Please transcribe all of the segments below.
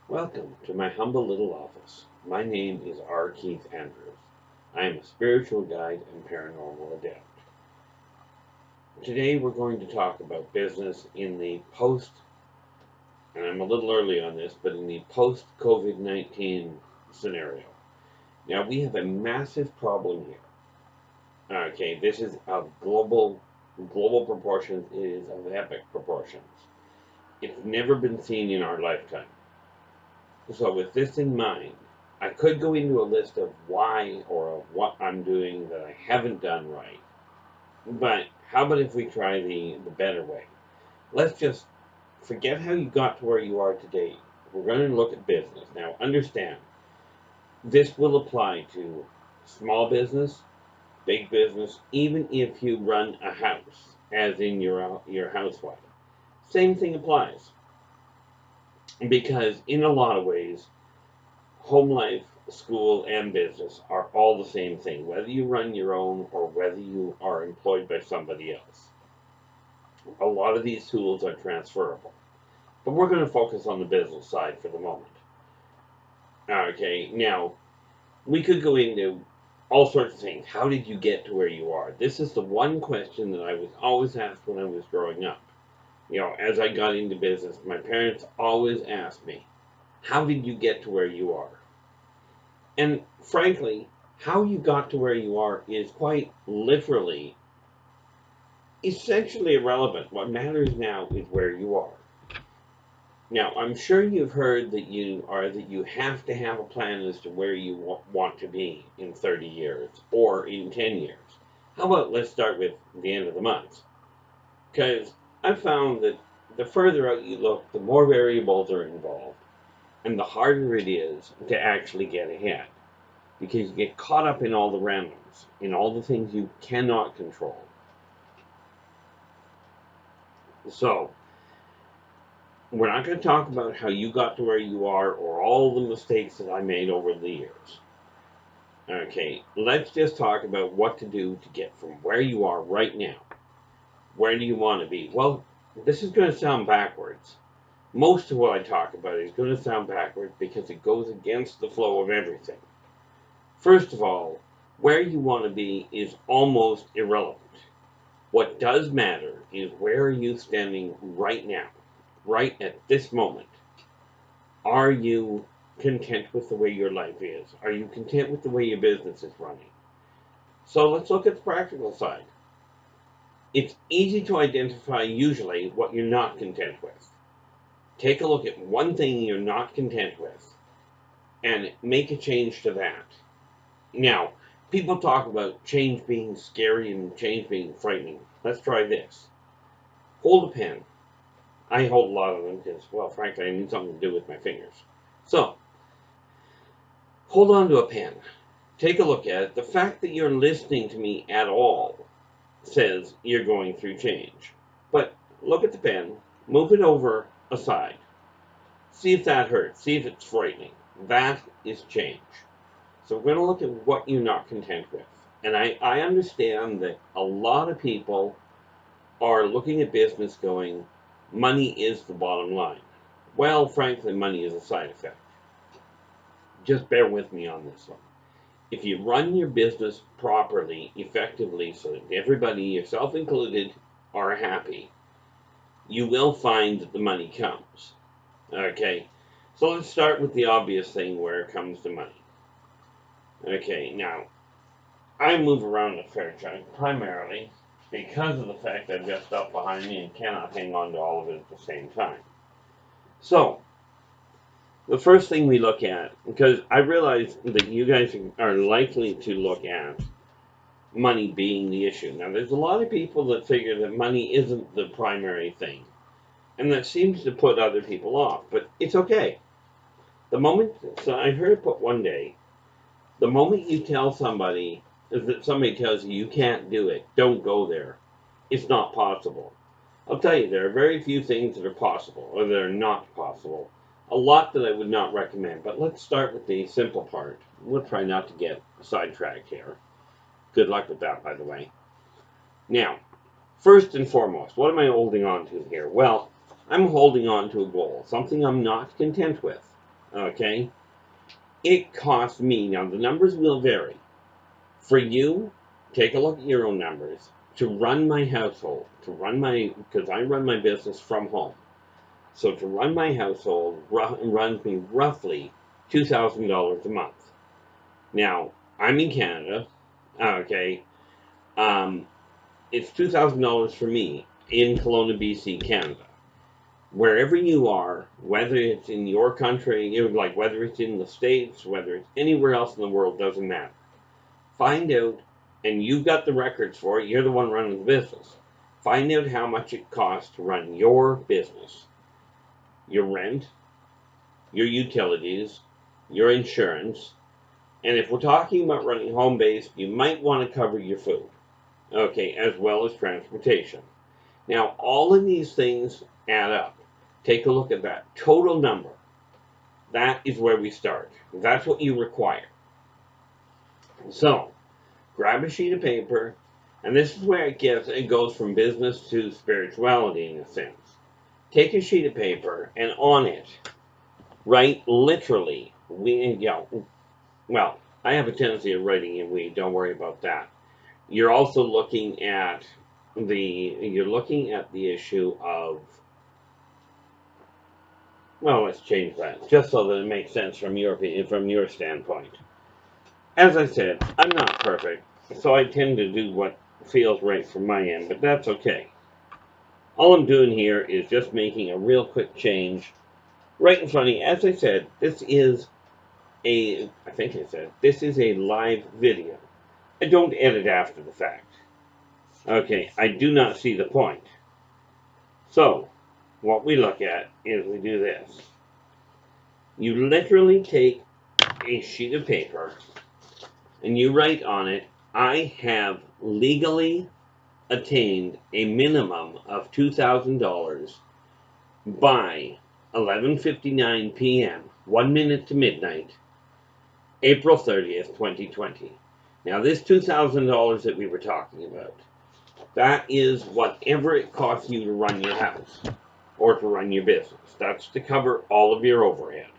Welcome to my humble little office. My name is R. Keith Andrews. I am a spiritual guide and paranormal adept. Today we're going to talk about business in the post, and I'm a little early on this, but in the post COVID-19 scenario. Now we have a massive problem here. Okay, this is of global proportions. It is of epic proportions. It's never been seen in our lifetime. So with this in mind, I could go into a list of why or of what I'm doing that I haven't done right. But how about if we try the better way? Let's just forget how you got to where you are today. We're going to look at business. Now, understand, this will apply to small business, big business, even if you run a house, as in your housewife. Same thing applies. Because in a lot of ways, home life, school, and business are all the same thing, whether you run your own or whether you are employed by somebody else. A lot of these tools are transferable. But we're going to focus on the business side for the moment. Okay, now, we could go into all sorts of things. How did you get to where you are? This is the one question that I was always asked when I was growing up. As I got into business, my parents always asked me, how did you get to where you are? And frankly, how you got to where you are is quite literally, essentially irrelevant. What matters now is where you are. Now, I'm sure you've heard that you have to have a plan as to where you want to be in 30 years or in 10 years. How about let's start with the end of the month? Because I've found that the further out you look, the more variables are involved, and the harder it is to actually get ahead. Because you get caught up in all the randoms, in all the things you cannot control. So, we're not going to talk about how you got to where you are or all the mistakes that I made over the years. Okay, let's just talk about what to do to get from where you are right now. Where do you want to be? Well, this is going to sound backwards. Most of what I talk about is going to sound backwards because it goes against the flow of everything. First of all, where you want to be is almost irrelevant. What does matter is where are you standing right now, right at this moment. Are you content with the way your life is? Are you content with the way your business is running? So let's look at the practical side. It's easy to identify usually what you're not content with. Take a look at one thing you're not content with and make a change to that. Now, people talk about change being scary and change being frightening. Let's try this. Hold a pen. I hold a lot of them because, well, frankly, I need something to do with my fingers. So, hold on to a pen. Take a look at it. The fact that you're listening to me at all says you're going through change. But look at the pen, move it over aside. See if that hurts. See if it's frightening. That is change. So we're going to look at what you're not content with. And I understand that a lot of people are looking at business going, money is the bottom line. Well, frankly, money is a side effect. Just bear with me on this one. If you run your business properly, effectively, so that everybody, yourself included, are happy, you will find that the money comes. Okay, so let's start with the obvious thing where it comes to money. Okay, now, I move around a fair chunk, primarily because of the fact that I've got stuff behind me and cannot hang on to all of it at the same time. So, the first thing we look at, because I realize that you guys are likely to look at money being the issue. Now, there's a lot of people that figure that money isn't the primary thing, and that seems to put other people off, but it's okay. The moment, so I heard it put one day, the moment you tell somebody, that somebody tells you you can't do it, don't go there, it's not possible. I'll tell you, there are very few things that are possible, or that are not possible. A lot that I would not recommend, but let's start with the simple part. We'll try not to get sidetracked here. Good luck with that, by the way. Now, first and foremost, what am I holding on to here? Well, I'm holding on to a goal, something I'm not content with. Okay? It costs me, now the numbers will vary. For you, take a look at your own numbers. To run my household, because I run my business from home. So to run my household runs me roughly $2,000 a month. Now, I'm in Canada, okay? It's $2,000 for me in Kelowna, BC, Canada. Wherever you are, whether it's in your country, like whether it's in the States, whether it's anywhere else in the world, doesn't matter. Find out, and you've got the records for it, you're the one running the business. Find out how much it costs to run your business. Your rent, your utilities, your insurance, and if we're talking about running home-based, you might want to cover your food, okay, as well as transportation. Now, all of these things add up. Take a look at that total number. That is where we start. That's what you require. So, grab a sheet of paper, and this is where it goes from business to spirituality in a sense. Take a sheet of paper, and on it, write literally, well, I have a tendency of writing in we, don't worry about that. You're also looking at the issue of, well, let's change that, just so that it makes sense from your standpoint. As I said, I'm not perfect, so I tend to do what feels right from my end, but that's okay. All I'm doing here is just making a real quick change right in front of you. As I said, this is a live video. I don't edit after the fact. Okay, I do not see the point. So, what we look at is we do this. You literally take a sheet of paper and you write on it, I have legally attained a minimum of $2,000 by 11:59 p.m., 1 minute to midnight, April 30th, 2020. Now, this $2,000 that we were talking about, that is whatever it costs you to run your house or to run your business. That's to cover all of your overhead.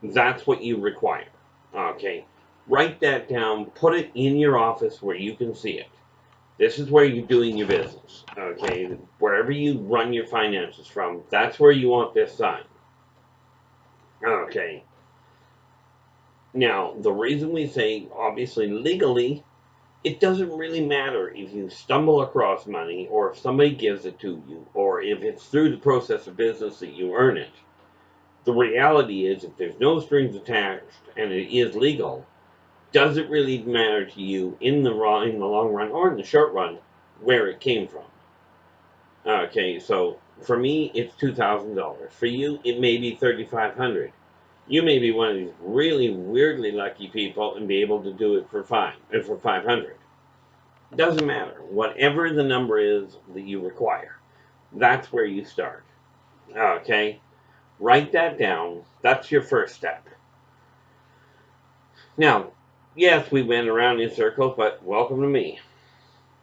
That's what you require. Okay? Write that down, put it in your office where you can see it. This is where you're doing your business. Okay? Wherever you run your finances from, that's where you want this signed. Okay? Now, the reason we say, obviously, legally, it doesn't really matter if you stumble across money or if somebody gives it to you or if it's through the process of business that you earn it. The reality is, if there's no strings attached and it is legal, does it really matter to you in the long run or in the short run where it came from? Okay, so for me, it's $2,000. For you, it may be $3,500. You may be one of these really weirdly lucky people and be able to do it for $500. Doesn't matter. Whatever the number is that you require, that's where you start. Okay? Write that down. That's your first step. Now, yes, we went around in circles, but welcome to me.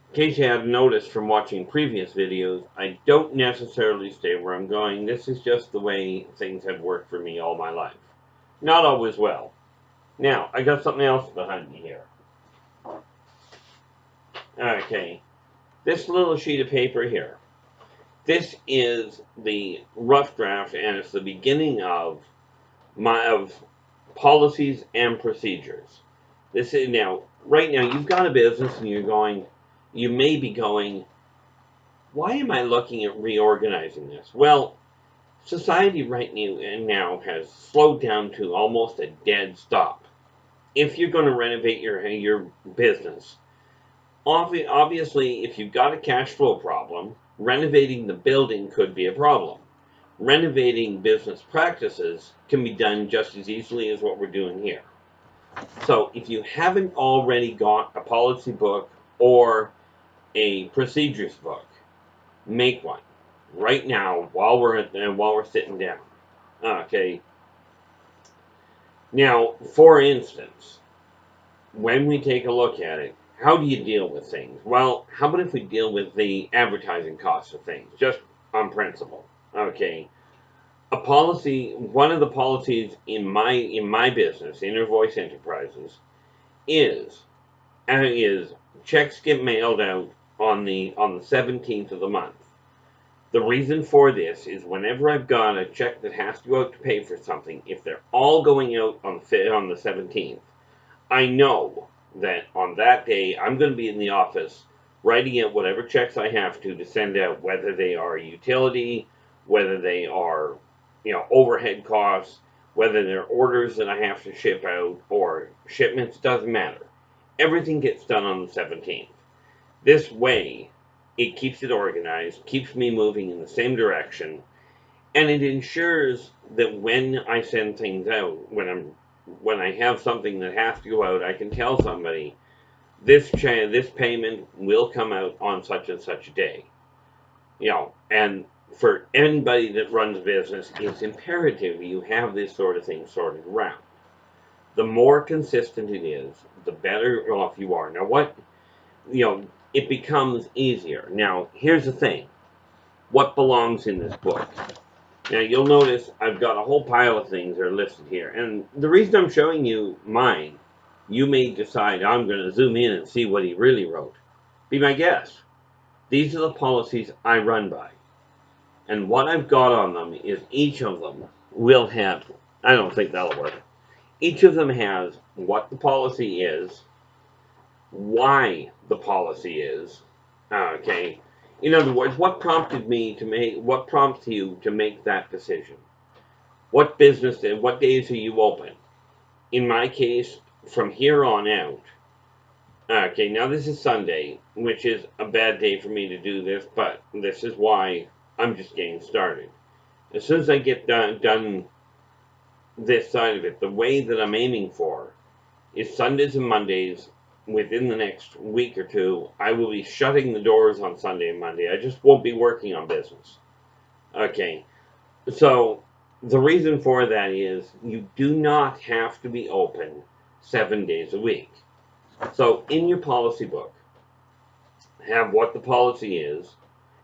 In case you hadn't noticed from watching previous videos, I don't necessarily stay where I'm going. This is just the way things have worked for me all my life. Not always well. Now, I got something else behind me here. Okay. This little sheet of paper here. This is the rough draft, and it's the beginning of policies and procedures. This is right now, you've got a business, and you may be going, why am I looking at reorganizing this? Well, society right now has slowed down to almost a dead stop. If you're going to renovate your business, obviously, if you've got a cash flow problem, renovating the building could be a problem. Renovating business practices can be done just as easily as what we're doing here. So if you haven't already got a policy book or a procedures book, make one right now while we're sitting down. Okay. Now, for instance, when we take a look at it, how do you deal with things? Well, how about if we deal with the advertising costs of things, just on principle? Okay. a policy, one of the policies in my business, Inner Voice Enterprises, is is checks get mailed out on the 17th of the month. The reason for this is whenever I've got a check that has to go out to pay for something, if they're all going out on the 17th, I know that on that day I'm going to be in the office writing out whatever checks I have to send out, whether they are utility, whether they are, overhead costs, whether they're orders that I have to ship out or shipments, doesn't matter. Everything gets done on the 17th. This way, it keeps it organized, keeps me moving in the same direction, and it ensures that when I send things out, when I have something that has to go out, I can tell somebody this payment will come out on such and such a day. And for anybody that runs a business, it's imperative you have this sort of thing sorted around. The more consistent it is, the better off you are. Now, it becomes easier. Now, here's the thing. What belongs in this book? Now, you'll notice I've got a whole pile of things that are listed here. And the reason I'm showing you mine, you may decide I'm going to zoom in and see what he really wrote. Be my guest. These are the policies I run by. And what I've got on them is each of them will have, I don't think that'll work. Each of them has what the policy is, why the policy is, okay? In other words, what prompts you to make that decision? What business and what days are you open? In my case, from here on out, okay, now this is Sunday, which is a bad day for me to do this, but this is why I'm just getting started. As soon as I get done this side of it, the way that I'm aiming for is Sundays and Mondays. Within the next week or two, I will be shutting the doors on Sunday and Monday. I just won't be working on business. Okay, so the reason for that is you do not have to be open 7 days a week. So in your policy book, have what the policy is,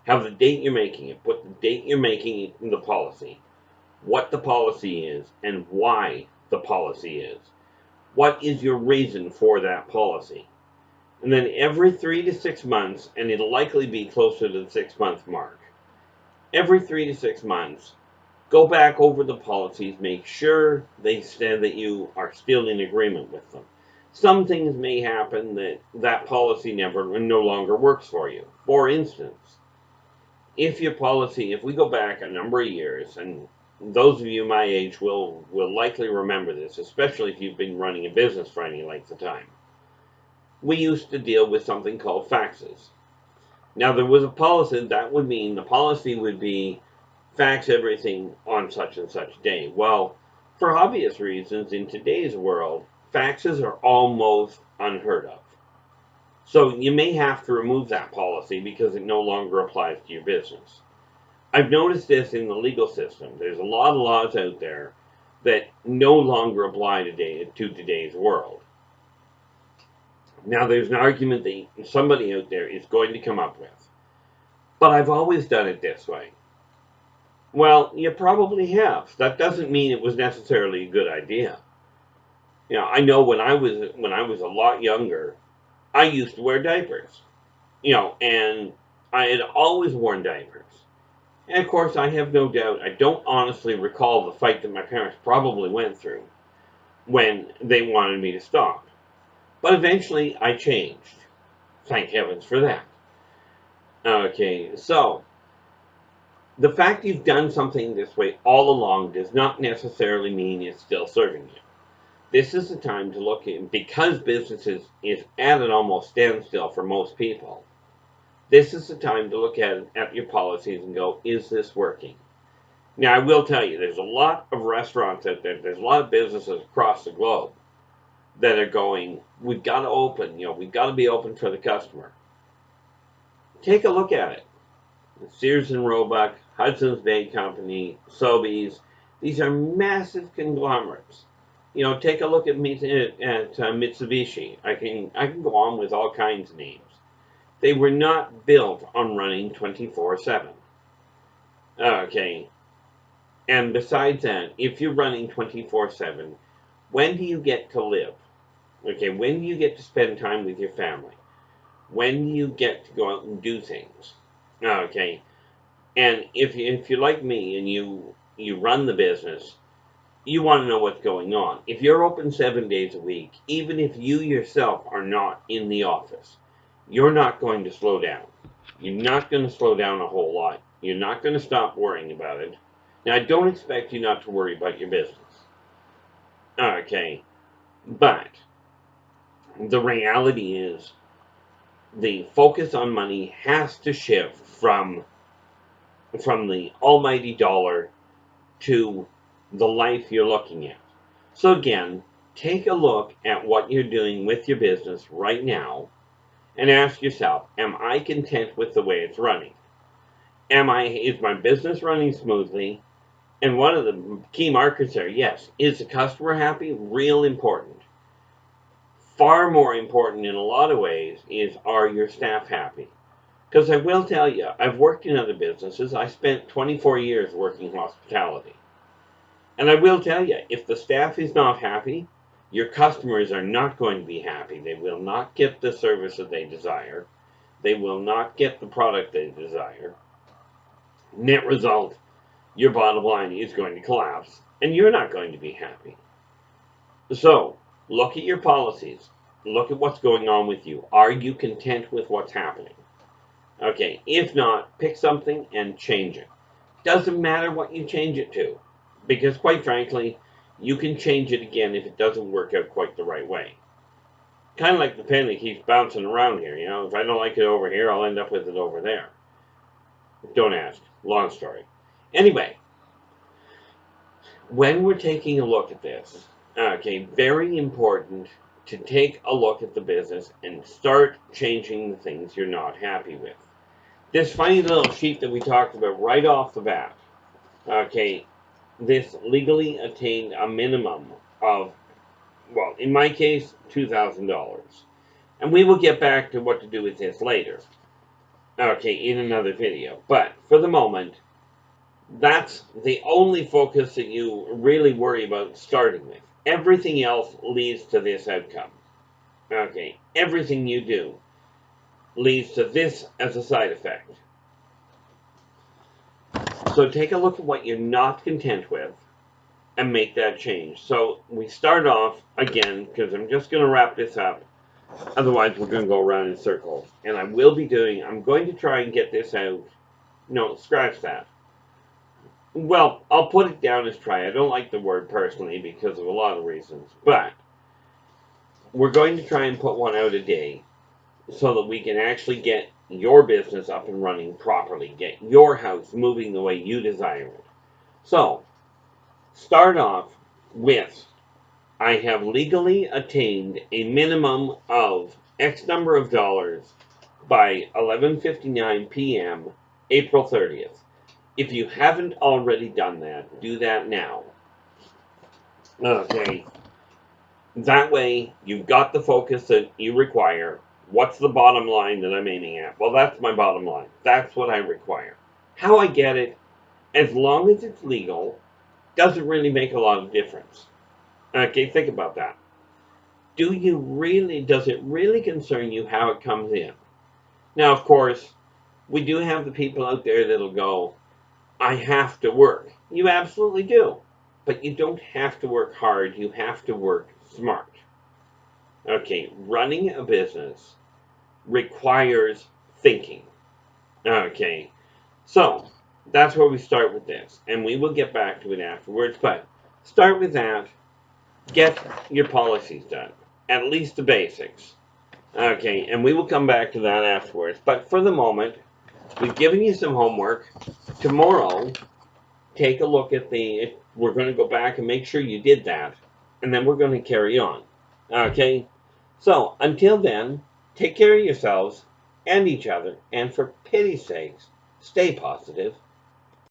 have the date you're making it, put the date you're making it in the policy, what the policy is, and why the policy is. What is your reason for that policy? And then every 3 to 6 months, and it'll likely be closer to the 6-month mark, every 3 to 6 months, go back over the policies, make sure they stand that you are still in agreement with them. Some things may happen that policy no longer works for you. For instance, if we go back a number of years, and those of you my age will likely remember this, especially if you've been running a business for any length of time. We used to deal with something called faxes. Now, there was a policy that would mean the policy would be fax everything on such and such day. Well, for obvious reasons, in today's world, faxes are almost unheard of. So you may have to remove that policy because it no longer applies to your business. I've noticed this in the legal system. There's a lot of laws out there that no longer apply to today's world. Now, there's an argument that somebody out there is going to come up with. But I've always done it this way. Well, you probably have. That doesn't mean it was necessarily a good idea. I know when I was a lot younger, I used to wear diapers. And I had always worn diapers. And of course, I have no doubt, I don't honestly recall the fight that my parents probably went through when they wanted me to stop. But eventually, I changed. Thank heavens for that. Okay, so the fact you've done something this way all along does not necessarily mean it's still serving you. This is the time to look at, because businesses is at an almost standstill for most people, this is the time to look at your policies and go, is this working? Now, I will tell you, there's a lot of restaurants out there, there's a lot of businesses across the globe that are going, we've got to open, we've got to be open for the customer. Take a look at it. Sears and Roebuck, Hudson's Bay Company, Sobeys, these are massive conglomerates. Take a look at Mitsubishi. I can go on with all kinds of names. They were not built on running 24/7. Okay. And besides that, if you're running 24/7, when do you get to live? Okay, when do you get to spend time with your family? When do you get to go out and do things? Okay, and if you're like me and you run the business, you want to know what's going on. If you're open 7 days a week, even if you yourself are not in the office, you're not going to slow down. You're not going to slow down a whole lot. You're not going to stop worrying about it. Now, I don't expect you not to worry about your business. Okay, but the reality is the focus on money has to shift from the almighty dollar to the life you're looking at. So again, take a look at what you're doing with your business right now and ask yourself, am I content with the way it's running? Is my business running smoothly? And one of the key markers there, yes, is the customer happy? Real important. Far more important in a lot of ways is, are your staff happy? Because I will tell you, I've worked in other businesses. I spent 24 years working hospitality. And I will tell you, if the staff is not happy, your customers are not going to be happy. They will not get the service that they desire. They will not get the product they desire. Net result, your bottom line is going to collapse, and you're not going to be happy. So, look at your policies. Look at what's going on with you. Are you content with what's happening? Okay, if not, pick something and change it. Doesn't matter what you change it to, because quite frankly, you can change it again if it doesn't work out quite the right way. Kind of like the pen that keeps bouncing around here, if I don't like it over here, I'll end up with it over there. Don't ask. Long story. Anyway, when we're taking a look at this, okay, very important to take a look at the business and start changing the things you're not happy with. This funny little sheet that we talked about right off the bat, okay, this legally attained a minimum of, well, in my case, $2,000. And we will get back to what to do with this later, okay, in another video. But for the moment, that's the only focus that you really worry about starting with. Everything else leads to this outcome. Okay, everything you do leads to this as a side effect. So take a look at what you're not content with and make that change. So we start off, again, because I'm just going to wrap this up. Otherwise, we're going to go around in circles. And I'm going to try and get this out. No, scratch that. Well, I'll put it down as try. I don't like the word personally because of a lot of reasons. But we're going to try and put one out a day so that we can actually get your business up and running properly. Get your house moving the way you desire it. So, start off with, I have legally attained a minimum of X number of dollars by 11:59 p.m. April 30th. If you haven't already done that, do that now. Okay. That way, you've got the focus that you require. What's the bottom line that I'm aiming at? Well, that's my bottom line. That's what I require. How I get it, as long as it's legal, doesn't really make a lot of difference. Okay, think about that. Does it really concern you how it comes in? Now, of course, we do have the people out there that'll go, I have to work. You absolutely do. But you don't have to work hard. You have to work smart. Okay, running a business requires thinking. Okay, so that's where we start with this. And we will get back to it afterwards. But start with that. Get your policies done. At least the basics. Okay, and we will come back to that afterwards. But for the moment, we've given you some homework. Tomorrow, take a look at we're going to go back and make sure you did that. And then we're going to carry on. Okay? So, until then, take care of yourselves and each other. And for pity's sakes, stay positive.